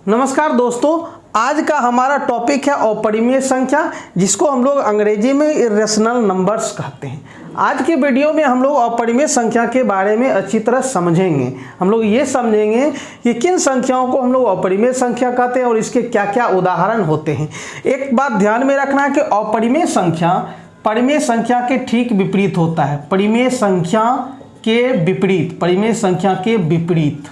नमस्कार दोस्तों, आज का हमारा टॉपिक है अपरिमेय संख्या, जिसको हम लोग अंग्रेजी में इरेशनल नंबर्स कहते हैं। आज की वीडियो में हम लोग अपरिमेय संख्या के बारे में अच्छी तरह समझेंगे। हम लोग ये समझेंगे कि किन संख्याओं को हम लोग अपरिमेय संख्या कहते हैं और इसके क्या क्या उदाहरण होते हैं। एक बात ध्यान में रखना है कि अपरिमेय संख्या परिमेय संख्या के ठीक विपरीत होता है। परिमेय संख्या के विपरीत, परिमेय संख्या के विपरीत।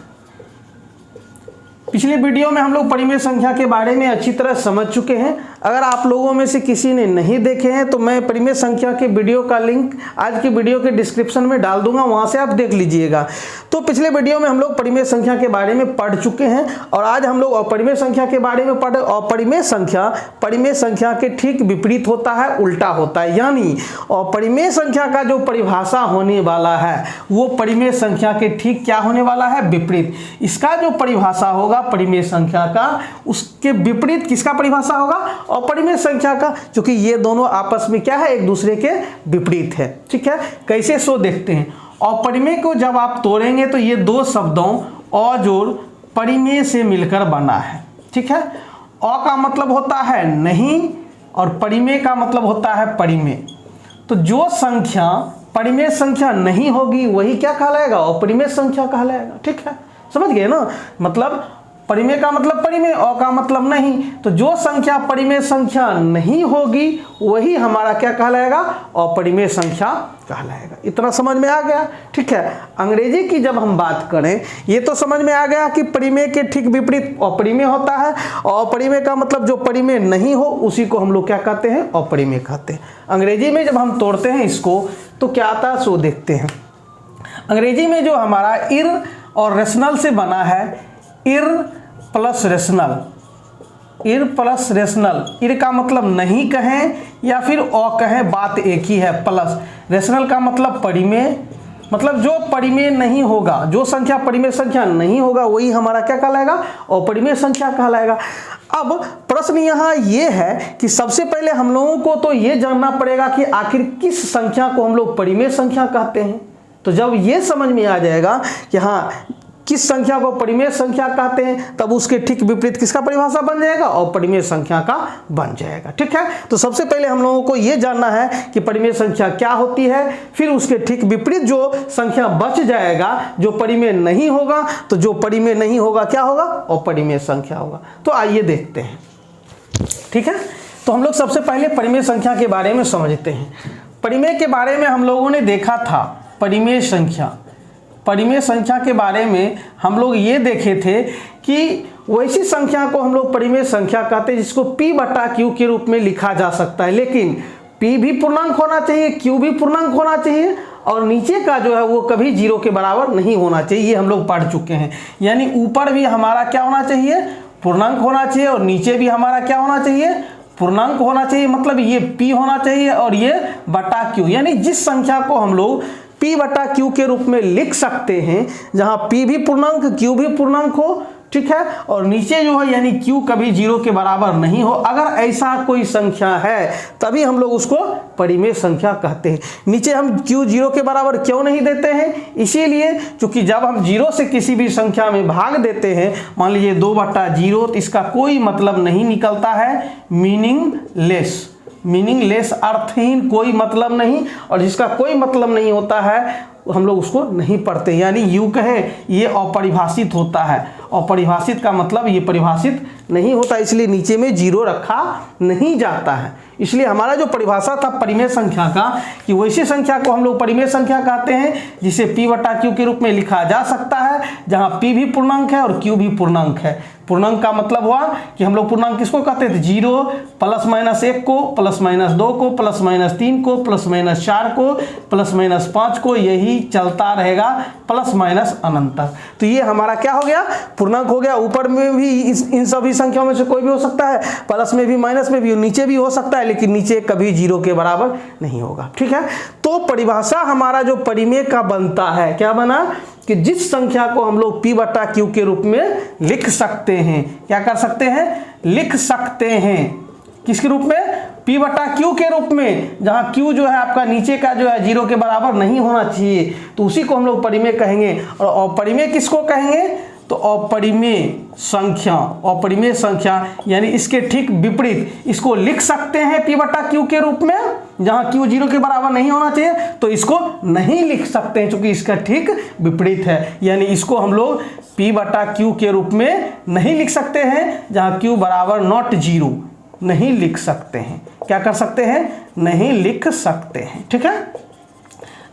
पिछले वीडियो में हम लोग परिमेय संख्या के बारे में अच्छी तरह समझ चुके हैं। अगर आप लोगों में से किसी ने नहीं देखे हैं तो मैं परिमेय संख्या के वीडियो का लिंक आज की वीडियो के डिस्क्रिप्शन में डाल दूंगा, वहां से आप देख लीजिएगा। तो पिछले वीडियो में हम लोग परिमेय संख्या के बारे में पढ़ चुके हैं और आज हम लोग अपरिमेय संख्या के बारे में पढ़। अपरिमेय संख्या परिमेय संख्या के ठीक विपरीत होता है, उल्टा होता है। यानी अपरिमेय संख्या का जो परिभाषा होने वाला है वो परिमेय संख्या के ठीक क्या होने वाला है, विपरीत। इसका जो परिभाषा होगा परिमेय संख्या का, उसके विपरीत किसका परिभाषा होगा, अपरिमेय संख्या का, क्योंकि ये दोनों आपस में क्या है, एक दूसरे के विपरीत है। ठीक है, कैसे सो देखते हैं। अपरिमेय को जब आप तोड़ेंगे तो ये दो शब्दों अ जोड़ परिमेय से मिलकर बना है। ठीक है, अ का मतलब होता है नहीं और परिमेय का मतलब होता है परिमेय। तो जो संख्या परिमेय संख्या नहीं होगी वही क्या कहलाएगा, अपरिमेय संख्या कहलाएगा। ठीक है, समझ गए ना। मतलब परिमेय का मतलब परिमेय, अ का मतलब नहीं। तो जो संख्या परिमेय संख्या नहीं होगी वही हमारा क्या कहलाएगा, अपरिमेय संख्या कहलाएगा। इतना समझ में आ गया। ठीक है, अंग्रेजी की जब हम बात करें, ये तो समझ में आ गया कि परिमेय के ठीक विपरीत अपरिमेय होता है और अपरिमेय का मतलब जो परिमेय नहीं हो उसी को हम लोग क्या कहते हैं, अपरिमेय कहते हैं। अंग्रेजी में जब हम तोड़ते हैं इसको तो क्या आता है सो देखते हैं। अंग्रेजी में जो हमारा इर और रेशनल से बना है, इर प्लस रेशनल, इर प्लस रेशनल। इर का मतलब नहीं कहें या फिर अ कहें, बात एक ही है। प्लस रेशनल का मतलब परिमेय, मतलब जो परिमेय नहीं होगा, जो संख्या परिमेय संख्या नहीं होगा वही हमारा क्या कहलाएगा, अपरिमेय संख्या कहलाएगा। अब प्रश्न यहाँ ये है कि सबसे पहले हम लोगों को तो ये जानना पड़ेगा कि आखिर किस संख्या को हम लोग परिमेय संख्या कहते हैं। तो जब ये समझ में आ जाएगा कि हाँ किस संख्या को परिमेय संख्या कहते हैं, तब उसके ठीक विपरीत किसका परिभाषा बन जाएगा, और परिमेय संख्या का बन जाएगा। ठीक है, तो सबसे पहले हम लोगों को यह जानना है कि परिमेय संख्या क्या होती है, फिर उसके ठीक विपरीत जो संख्या बच जाएगा जो परिमेय नहीं होगा, तो जो परिमेय नहीं होगा क्या होगा, अपरिमेय संख्या होगा। तो आइए देखते हैं। ठीक है, तो हम लोग सबसे पहले परिमेय संख्या के बारे में समझते हैं। परिमेय के बारे में हम लोगों ने देखा था, परिमेय संख्या, परिमेय संख्या के बारे में हम लोग ये देखे थे कि वैसी संख्या को हम लोग परिमेय संख्या कहते हैं जिसको p बटा q के रूप में लिखा जा सकता है, लेकिन p भी पूर्णांक होना चाहिए, q भी पूर्णांक होना चाहिए और नीचे का जो है वो कभी 0 के बराबर नहीं होना चाहिए। ये हम लोग पढ़ चुके हैं। यानी ऊपर भी हमारा क्या होना चाहिए, पूर्णांक होना चाहिए और नीचे भी हमारा क्या होना चाहिए, पूर्णांक होना चाहिए। मतलब ये p होना चाहिए और ये बटा q। यानी जिस संख्या को हम लोग p बटा q के रूप में लिख सकते हैं, जहां p भी पूर्णांक q भी पूर्णांक हो, ठीक है, और नीचे जो है यानी q कभी 0 के बराबर नहीं हो, अगर ऐसा कोई संख्या है तभी हम लोग उसको परिमेय संख्या कहते हैं। नीचे हम q 0 के बराबर क्यों नहीं देते हैं, इसीलिए क्योंकि जब हम 0 से किसी भी संख्या में भाग देते हैं, मान लीजिए 2 बटा 0, तो इसका कोई मतलब नहीं निकलता है, मीनिंगलेस, मीनिंगलेस अर्थहीन, कोई मतलब नहीं। और जिसका कोई मतलब नहीं होता है हम लोग उसको नहीं पढ़ते। यानी यूं कहे ये अपरिभाषित होता है। अपरिभाषित का मतलब ये परिभाषित नहीं होता, इसलिए नीचे में 0 रखा नहीं जाता है। इसलिए हमारा जो परिभाषा था परिमेय संख्या का कि वैसी संख्या को हम लोग परिमेय संख्या कहते हैं जिसे p बटा q के रूप में लिखा जा सकता है, जहां p भी पूर्णांक है और q भी पूर्णांक है। पूर्णांक का मतलब हुआ कि हम लोग पूर्णांक किसको कहते थे, 0 प्लस माइनस 1 को, प्लस माइनस 2 को, प्लस माइनस 3 को, प्लस माइनस 4 को, प्लस माइनस 5 को, यही चलता रहेगा प्लस माइनस अनंत तक। तो ये हमारा क्या हो गया, पूर्णांक हो गया। ऊपर में भी इन सभी संख्याओं में से कोई भी हो सकता है, प्लस में भी माइनस में भी, नीचे भी हो सकता है, लेकिन नीचे कभी 0 के बराबर नहीं होगा। ठीक है, तो परिभाषा हमारा जो परिमेय का बनता है, क्या बना कि जिस संख्या को हम लोग p बटा q के रूप में लिख सकते हैं, क्या कर सकते हैं, लिख सकते हैं, किसके रूप में, p बटा q के रूप में, जहां q जो है आपका नीचे का जो है 0 के बराबर नहीं होना चाहिए, तो उसी को हम लोग परिमेय कहेंगे। और परिमेय किसको कहेंगे, तो अपरिमेय संख्या यानी इसके ठीक विपरीत इसको लिख सकते हैं P बटा Q के रूप में। जहां Q 0 के बराबर नहीं होना चाहिए तो इसको नहीं लिख सकते हैं, क्योंकि इसका ठीक विपरीत है। यानी इसको हम लोग P बटा Q के रूप में नहीं लिख सकते हैं, जहां Q बराबर नॉट 0 नहीं लिख सकते हैं। क्या कर सकते हैं? नहीं लिख सकते हैं। ठीक है,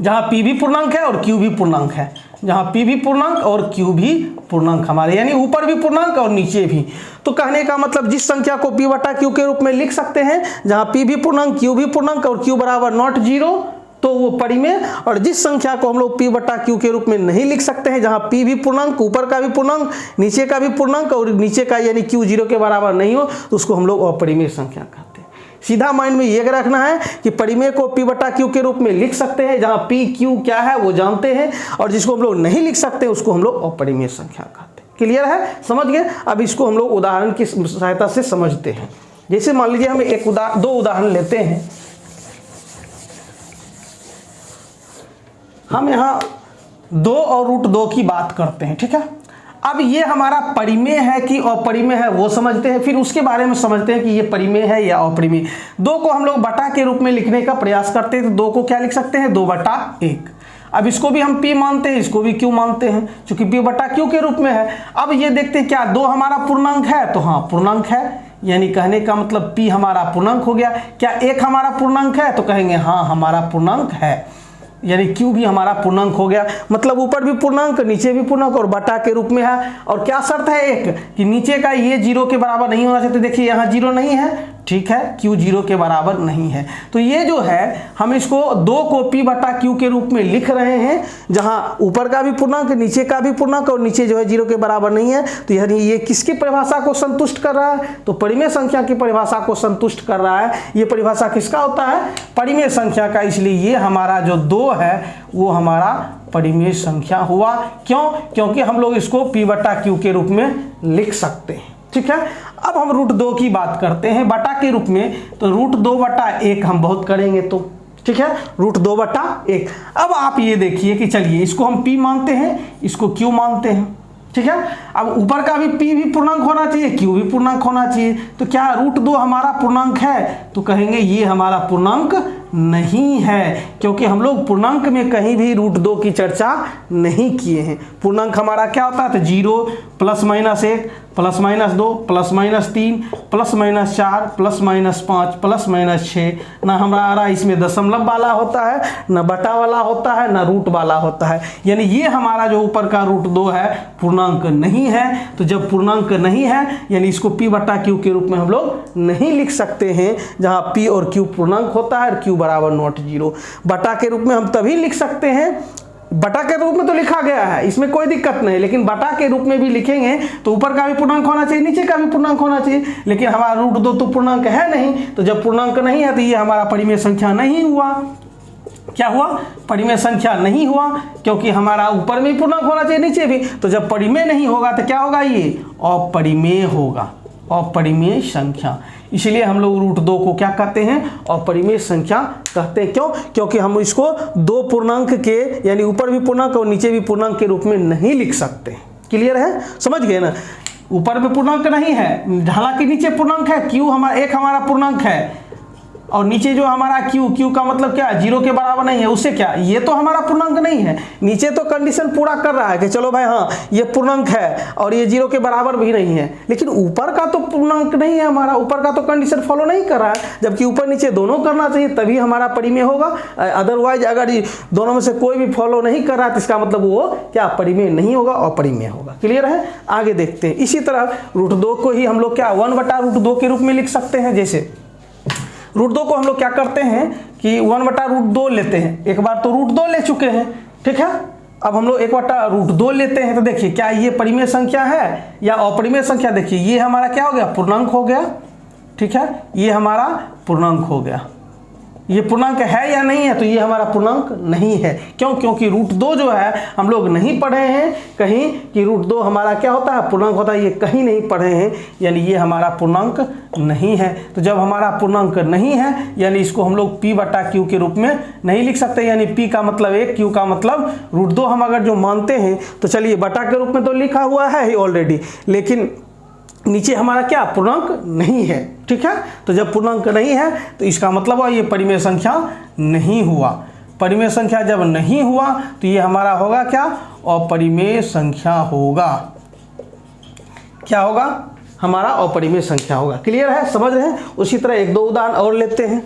जहां P भी पूर्णांक है और Q भी पूर्णांक है, जहां P भी पूर्णांक और Q भी पूर्णांक हमारे, यानी ऊपर भी पूर्णांक और नीचे भी। तो कहने का मतलब जिस संख्या को P बटा Q के रूप में लिख सकते हैं, जहां P भी पूर्णांक Q भी पूर्णांक और Q बराबर नॉट 0, तो वो परिमेय। और जिस संख्या को हम लोग P बटा Q के रूप में नहीं लिख सकते हैं, जहां P भी पूर्णांक, ऊपर का भी पूर्णांक, नीचे का भी पूर्णांक और नीचे का यानी Q 0 के बराबर नहीं हो, तो उसको हम लोग अपरिमेय संख्या कहते हैं। सीधा माइंड में ये रखना है कि परिमेय को P बटा Q के रूप में लिख सकते हैं, जहां P Q क्या है वो जानते हैं, और जिसको हम लोग नहीं लिख सकते उसको हम लोग अपरिमेय संख्या कहते हैं। क्लियर है? समझ गए? अब इसको हम लोग उदाहरण की सहायता से समझते हैं। जैसे मान लीजिए हम दो उदाहरण लेते हैं। हम यहाँ 2 और √2 की बात करते हैं। ठीक है, अब ये हमारा परिमेय है कि अपरिमेय है वो समझते हैं, फिर उसके बारे में समझते हैं कि ये परिमेय है या अपरिमेय। 2 को हम लोग बटा के रूप में लिखने का प्रयास करते हैं, तो 2 को क्या लिख सकते हैं? 2 बटा 1। अब इसको भी हम P मानते हैं, इसको भी Q मानते हैं, क्योंकि P बटा Q के रूप में है। अब ये देखते हैं क्या 2 हमारा पूर्णांक है, तो हाँ पूर्णांक है, यानी कहने का मतलब P हमारा पूर्णांक हो गया। क्या 1 हमारा पूर्णांक है, तो कहेंगे हाँ हमारा पूर्णांक है, यानी Q भी हमारा पूर्णांक हो गया। मतलब ऊपर भी पूर्णांक, नीचे भी पूर्णांक और बटा के रूप में है। और क्या शर्त है? एक कि नीचे का ये 0 के बराबर नहीं होना चाहिए। तो देखिए यहाँ 0 नहीं है, ठीक है, Q 0 के बराबर नहीं है। तो ये जो है हम इसको 2 को P बटा Q के रूप में लिख रहे हैं, जहां ऊपर का भी पूर्णांक, नीचे का भी पूर्णांक और नीचे जो है 0 के बराबर नहीं है। तो यानी ये किसकी परिभाषा को संतुष्ट कर रहा है? तो परिमेय संख्या की परिभाषा को संतुष्ट कर रहा है। ये परिभाषा किसका होता है? परिमेय संख्या का। इसलिए ये हमारा जो 2 है वो हमारा परिमेय संख्या हुआ। क्यों? क्योंकि हम लोग इसको P बटा Q के रूप में लिख सकते हैं। ठीक है, अब हम √2 की बात करते हैं बटा के रूप में। तो √2 बटा 1 हम बहुत करेंगे, तो ठीक है, √2 बटा 1। अब आप ये देखिए कि चलिए इसको हम P मानते हैं, इसको Q मानते हैं। ठीक है, अब ऊपर का भी P भी पूर्णांक होना चाहिए, Q भी पूर्णांक होना चाहिए। तो क्या √2 हमारा पूर्णांक है? तो कहेंगे ये हमारा पूर्णांक नहीं है, क्योंकि हम लोग पूर्णांक में कहीं भी √2 की चर्चा नहीं किए हैं। पूर्णांक हमारा क्या होता है? तो 0 +-1 +-2 +-3 +-4 +-5 +-6। ना हमारा इसमें दशमलव वाला होता है, ना बटा वाला होता है, ना रूट वाला होता है। यानी ये हमारा जो ऊपर का √2 है पूर्णांक नहीं है। तो जब पूर्णांक नहीं है यानी इसको P बटा Q के रूप में हम लोग नहीं लिख सकते हैं, जहां P और Q पूर्णांक होता है और Q बराबर नॉट 0। बटा के रूप में हम तभी लिख सकते हैं, बटा के रूप में तो लिखा गया है, इसमें कोई दिक्कत नहीं, लेकिन बटा के रूप में भी लिखेंगे तो ऊपर का भी पूर्णांक होना चाहिए, नीचे का भी पूर्णांक होना चाहिए। लेकिन हमारा √2 तो पूर्णांक है नहीं, तो जब पूर्णांक नहीं है तो ये हमारा परिमेय संख्या नहीं हुआ। क्या हुआ? परिमेय संख्या नहीं हुआ, क्योंकि हमारा ऊपर में पूर्णांक होना चाहिए, नीचे भी। तो जब परिमेय नहीं होगा तो क्या होगा? ये अपरिमेय होगा, अपरिमेय संख्या। इसलिए हम लोग √2 को क्या कहते हैं? अपरिमेय संख्या कहते हैं। क्यों? क्योंकि हम इसको 2 पूर्णांक के यानी ऊपर भी पूर्णांक और नीचे भी पूर्णांक के रूप में नहीं लिख सकते। क्लियर है? समझ गए ना? ऊपर भी पूर्णांक नहीं है, हालांकि नीचे पूर्णांक है, Q हमारा 1 हमारा पूर्णांक है, और नीचे जो हमारा Q का मतलब क्या? 0 के बराबर नहीं है। उससे क्या? ये तो हमारा पूर्णांक नहीं है। नीचे तो कंडीशन पूरा कर रहा है कि चलो भाई हाँ ये पूर्णांक है और ये 0 के बराबर भी नहीं है, लेकिन ऊपर का तो पूर्णांक नहीं है हमारा, ऊपर का तो कंडीशन फॉलो नहीं कर रहा है। जबकि ऊपर नीचे दोनों करना चाहिए तभी हमारा परिमेय होगा। अदरवाइज अगर दोनों में से कोई भी फॉलो नहीं कर रहा है तो इसका मतलब वो क्या? परिमेय नहीं होगा, अपरिमेय होगा। क्लियर है? आगे देखते हैं। इसी तरह √2 को ही हम लोग क्या 1 बटा √2 के रूप में लिख सकते हैं। जैसे √2 को हम लोग क्या करते हैं कि 1 बटा √2 लेते हैं। एक बार तो √2 ले चुके हैं, ठीक है। अब हम लोग 1 बटा √2 लेते हैं, तो देखिए क्या ये परिमेय संख्या है या अपरिमेय संख्या? देखिए ये हमारा क्या हो गया? पूर्णांक हो गया, ठीक है, ये हमारा पूर्णांक हो गया। ये पूर्णांक है या नहीं है, तो ये हमारा पूर्णांक नहीं है। क्यों? क्योंकि √2 जो है हम लोग नहीं पढ़े हैं कहीं कि √2 हमारा क्या होता है, पूर्णांक होता है, ये कहीं नहीं पढ़े हैं, यानी ये हमारा पूर्णांक नहीं है। तो जब हमारा पूर्णांक नहीं है यानी इसको हम लोग p/q के रूप में नहीं लिख सकते, यानी p का मतलब 1, q का मतलब √2 हम अगर जो मानते हैं तो चलिए बटा के रूप में तो लिखा हुआ है ही ऑलरेडी, लेकिन नीचे हमारा क्या पूर्णांक नहीं है। ठीक है, तो जब पूर्णांक नहीं है तो इसका मतलब हुआ ये परिमेय संख्या नहीं हुआ। परिमेय संख्या जब नहीं हुआ तो ये हमारा होगा क्या, अपरिमेय संख्या होगा। क्या होगा, हमारा अपरिमेय संख्या होगा। क्लियर है, समझ रहे हैं। उसी तरह एक दो उदाहरण और लेते हैं।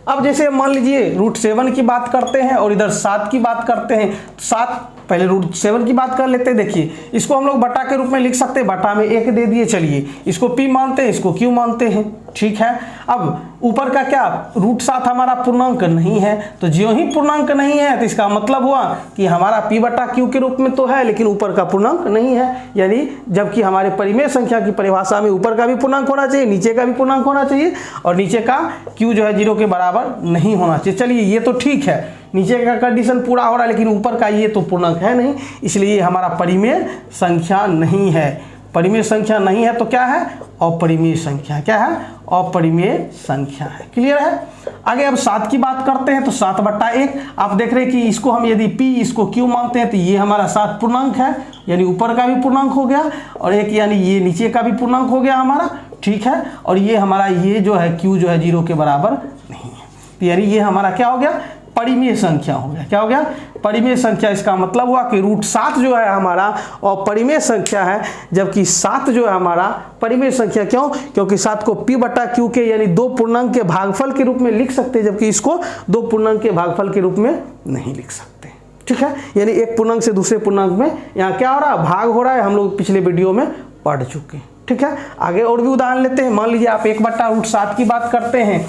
अब जैसे मान लीजिए √7 की बात करते हैं और इधर 7 की बात करते हैं। 7 पहले √7 की बात कर लेते हैं। देखिए इसको हम लोग बटा के रूप में लिख सकते हैं, बटा में 1 दे दिए। चलिए इसको p मानते हैं, इसको q मानते हैं। ठीक है, अब ऊपर का क्या, √7 हमारा पूर्णांक नहीं है, तो ज्यों ही पूर्णांक नहीं है तो इसका मतलब हुआ कि हमारा p/q के रूप में तो है लेकिन ऊपर का पूर्णांक नहीं है। यानी जबकि हमारे परिमेय संख्या की परिभाषा में ऊपर का भी पूर्णांक होना चाहिए, नीचे का भी पूर्णांक होना चाहिए, और नीचे का q जो है 0 के बराबर नहीं होना चाहिए। चलिए ये तो ठीक है, नीचे का कंडीशन पूरा हो रहा है, लेकिन ऊपर का ये तो पूर्णांक है नहीं, इसलिए हमारा परिमेय संख्या नहीं है। परिमेय संख्या नहीं है तो क्या है, अपरिमेय संख्या। क्या है, अपरिमेय संख्या है। क्लियर है। आगे अब 7 की बात करते हैं तो 7/1 आप देख रहे हैं कि इसको हम यदि p इसको q मानते हैं तो ये हमारा 7 पूर्णांक है, यानी ऊपर का भी पूर्णांक हो गया, और एक यानी ये नीचे का भी पूर्णांक हो गया हमारा। ठीक है, और ये हमारा ये जो है q जो है 0 के बराबर नहीं है, तो यानी ये हमारा क्या हो गया, परिमेय संख्या हो गया। क्या हो गया, परिमेय संख्या। इसका मतलब हुआ कि √7 जो है हमारा और परिमेय संख्या है, जबकि 7 जो है हमारा परिमेय संख्या। क्यों, क्योंकि 7 को p/q के यानी 2 पूर्णांक के भागफल के रूप में लिख सकते हैं, जबकि इसको 2 पूर्णांक के भागफल के रूप में नहीं लिख सकते। ठीक है, यानी एक पूर्णांक से दूसरे पूर्णांक में यहाँ क्या हो रहा है, भाग हो रहा है। हम लोग पिछले वीडियो में पढ़ चुके हैं। ठीक है, आगे और भी उदाहरण लेते हैं। मान लीजिए आप 1/√7 की बात करते हैं,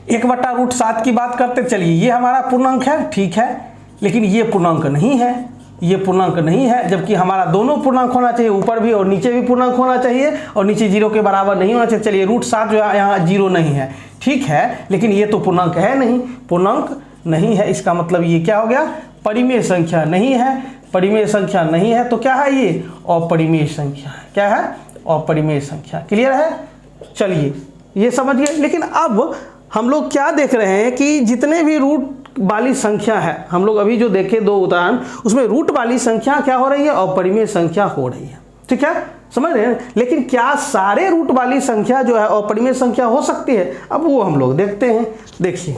1/√7 की बात करते, चलिए ये हमारा पूर्णांक है। ठीक है, लेकिन ये पूर्णांक नहीं है, ये पूर्णांक नहीं है, जबकि हमारा दोनों पूर्णांक होना चाहिए, ऊपर भी और नीचे भी पूर्णांक होना चाहिए, और नीचे 0 के बराबर नहीं होना चाहिए। चलिए √7 जो है यहाँ 0 नहीं है। ठीक है, लेकिन ये तो पूर्णांक है नहीं, पूर्णांक नहीं है, इसका मतलब ये क्या हो गया, परिमेय संख्या नहीं है। परिमेय संख्या नहीं है तो क्या है, ये अपरिमेय संख्या है। क्या है, अपरिमेय संख्या। क्लियर है। चलिए ये समझ गए। लेकिन अब हम लोग क्या देख रहे हैं कि जितने भी रूट वाली संख्या है, हम लोग अभी जो देखे 2 उदाहरण, उसमें रूट वाली संख्या क्या हो रही है, अपरिमेय संख्या हो रही है। ठीक है, समझ रहे हैं। लेकिन क्या सारे रूट वाली संख्या जो है अपरिमेय संख्या हो सकती है, अब वो हम लोग देखते हैं। देखिए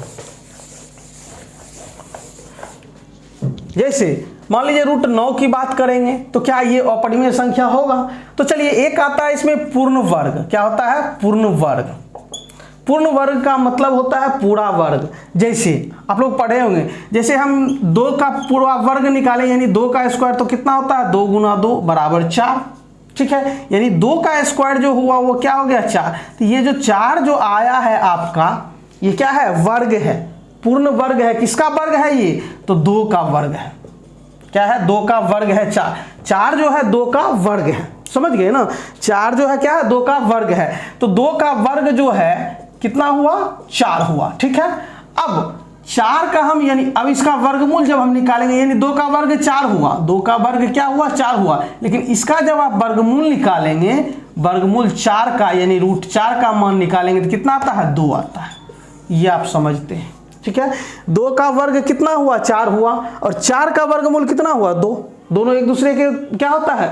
जैसे मान लीजिए √9 की बात करेंगे तो क्या ये अपरिमेय संख्या होगा, तो चलिए एक आता है इसमें पूर्ण वर्ग। क्या होता है, पूर्ण वर्ग। पूर्ण वर्ग का मतलब होता है पूरा वर्ग। जैसे आप लोग पढ़े होंगे, जैसे हम 2 का पूरा वर्ग निकालें, यानी 2 का स्क्वायर तो कितना होता है, 2 × 2 = 4। ठीक है, यानी 2 का स्क्वायर जो हुआ वो क्या हो गया, 4। तो ये जो 4 जो आया है आपका, ये क्या है, वर्ग है, पूर्ण वर्ग है। किसका वर्ग है ये, तो 2 का वर्ग है। क्या है, 2 का वर्ग है। 4 जो है 2 का वर्ग है। समझ गए ना, 4 जो है क्या है, 2 का वर्ग है। तो 2 का वर्ग जो है कितना हुआ, 4 हुआ। ठीक है, अब 4 का हम यानी अब इसका वर्गमूल जब हम निकालेंगे, यानी 2 का वर्ग 4 हुआ, 2 का वर्ग क्या हुआ, 4 हुआ। लेकिन इसका जब आप वर्गमूल निकालेंगे, वर्गमूल 4 का यानी √4 का मान निकालेंगे तो कितना आता है, 2 आता है। ये आप समझते हैं। ठीक है, 2 का वर्ग कितना हुआ, 4 हुआ, और 4 का वर्गमूल कितना हुआ, 2। दोनों एक दूसरे के क्या होता है,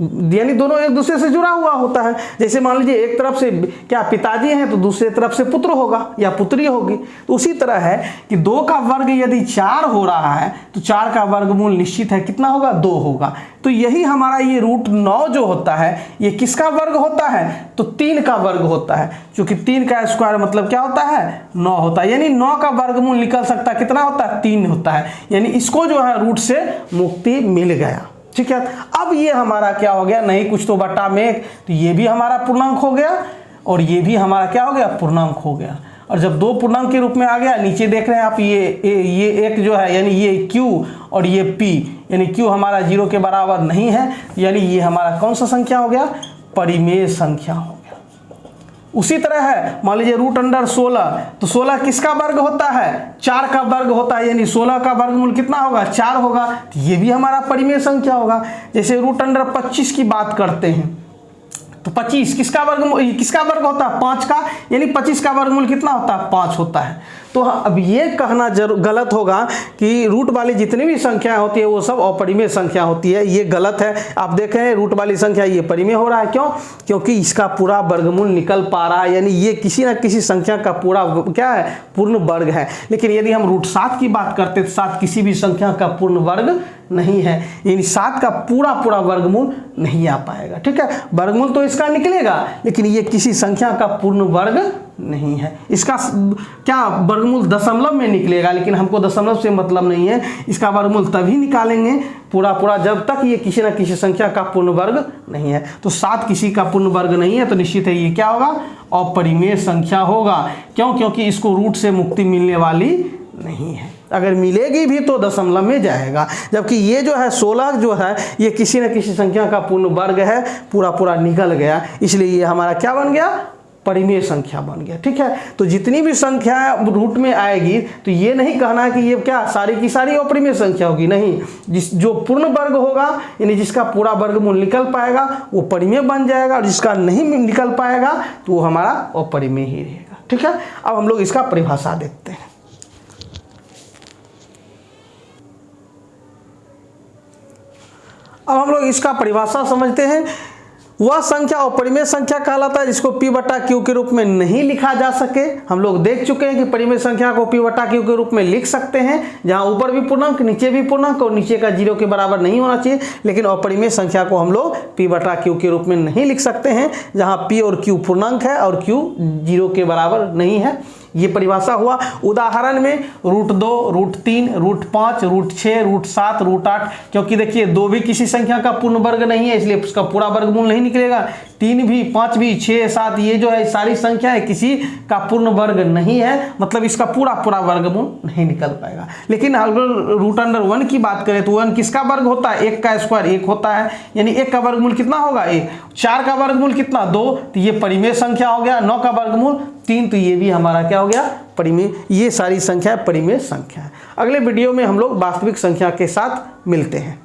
यानी दोनों एक दूसरे से जुड़ा हुआ होता है। जैसे मान लीजिए एक तरफ से क्या पिताजी हैं तो दूसरे तरफ से पुत्र होगा या पुत्री होगी। तो उसी तरह है कि 2 का वर्ग यदि 4 हो रहा है तो 4 का वर्गमूल निश्चित है, कितना होगा, 2 होगा। तो यही हमारा ये √9 जो होता है ये किसका वर्ग होता है, तो 3 का वर्ग होता है, क्योंकि 3 का स्क्वायर मतलब क्या होता है, 9 होता है। यानी 9 का वर्गमूल निकल सकता है, कितना होता है, 3 होता है। यानी इसको जो है रूट से मुक्ति मिल गया। ठीक है, अब ये हमारा क्या हो गया, नहीं कुछ तो बटा में 1, तो ये भी हमारा पूर्णांक हो गया और ये भी हमारा क्या हो गया, पूर्णांक हो गया। और जब 2 पूर्णांक के रूप में आ गया, नीचे देख रहे हैं आप ये एक जो है यानी ये q और ये p, यानी q हमारा 0 के बराबर नहीं है, यानी ये हमारा कौन सा संख्या हो गया, परिमेय संख्या हो गया। उसी तरह है, मान लीजिए रूट अंडर 16, तो 16 किसका वर्ग होता है? 4 का वर्ग होता है, यानी 16 का वर्गमूल कितना होगा? 4 होगा। तो ये भी हमारा परिमेय संख्या होगा। जैसे रूट अंडर 25 की बात करते हैं, तो 25 किसका वर्ग होता है? 5 का, यानी 25 का वर्गमूल कितना होता है? 5 होता है। तो अब ये कहना गलत होगा कि रूट वाली जितनी भी संख्याएं होती है वो सब अपरिमेय संख्या होती है, ये गलत है। आप देखें रूट वाली संख्या ये परिमेय हो रहा है, क्यों? क्योंकि इसका पूरा वर्गमूल निकल पा रहा है, यानी ये किसी ना किसी संख्या का पूरा क्या है? पूर्ण वर्ग है। लेकिन यदि हम रूट 7 की बात करते हैं तो 7 किसी भी संख्या का पूर्ण वर्ग नहीं है, यानी 7 का पूरा वर्गमूल नहीं आ पाएगा। ठीक है, वर्गमूल तो इसका निकलेगा, लेकिन ये किसी संख्या का पूर्ण वर्ग नहीं है। इसका क्या वर्गमूल दशमलव में निकलेगा, लेकिन हमको दशमलव से मतलब नहीं है। इसका वर्गमूल तभी निकालेंगे पूरा जब तक ये किसी न किसी संख्या का पूर्ण वर्ग नहीं है। तो 7 किसी का पूर्ण वर्ग नहीं है, तो निश्चित है ये क्या होगा? अपरिमेय संख्या होगा। क्यों? क्योंकि इसको रूट से मुक्ति मिलने वाली नहीं है। अगर मिलेगी भी तो दशमलव में जाएगा, जबकि ये जो है 16 जो है ये किसी न किसी संख्या का पूर्ण वर्ग है, पूरा निकल गया, इसलिए ये हमारा क्या बन गया? परिमेय संख्या बन गया। ठीक है, तो जितनी भी संख्या रूट में आएगी तो ये नहीं कहना है कि ये क्या सारी की सारी अपरिमेय संख्या होगी, नहीं। जो पूर्ण वर्ग होगा, यानी जिसका पूरा वर्गमूल निकल पाएगा वो परिमेय बन जाएगा, और जिसका नहीं निकल पाएगा तो वो हमारा अपरिमेय ही रहेगा। ठीक है, अब हम लोग इसका परिभाषा देखते हैं। अब हम लोग इसका परिभाषा समझते हैं। वह संख्या अपरिमेय संख्या कहलाता है जिसको P बटा Q के रूप में नहीं लिखा जा सके। हम लोग देख चुके हैं कि परिमेय संख्या को P बटा Q के रूप में लिख सकते हैं, जहां ऊपर भी पूर्णांक नीचे भी पूर्णांक, और नीचे का 0 के बराबर नहीं होना चाहिए। लेकिन अपरिमेय संख्या को हम लोग P बटा Q के रूप में नहीं लिख सकते हैं, जहां P और Q पूर्णांक है और Q 0 के बराबर नहीं है। ये परिभाषा हुआ। उदाहरण में root 2, root 3, root 5, root 6, root 7, root 8, क्योंकि देखिए 2 भी किसी संख्या का पूर्ण वर्ग नहीं है, इसलिए उसका पूरा वर्गमूल नहीं निकलेगा। 3 भी, 5 भी, 6, 7, ये जो है सारी संख्याएं किसी का पूर्ण वर्ग नहीं है, मतलब इसका पूरा वर्गमूल नहीं निकल पाएगा। लेकिन अगर रूट अंडर 1 की बात करें तो 1 किसका वर्ग होता है? 1 का स्क्वायर 1 होता है, यानी 1 का वर्गमूल कितना होगा? 1। 4 का वर्गमूल कितना? 2, तो ये परिमेय संख्या हो गया। 9 का वर्गमूल 3, तो ये भी हमारा क्या हो गया? परिमेय। ये सारी संख्या परिमेय संख्या है। अगले वीडियो में हम लोग वास्तविक संख्या के साथ मिलते हैं।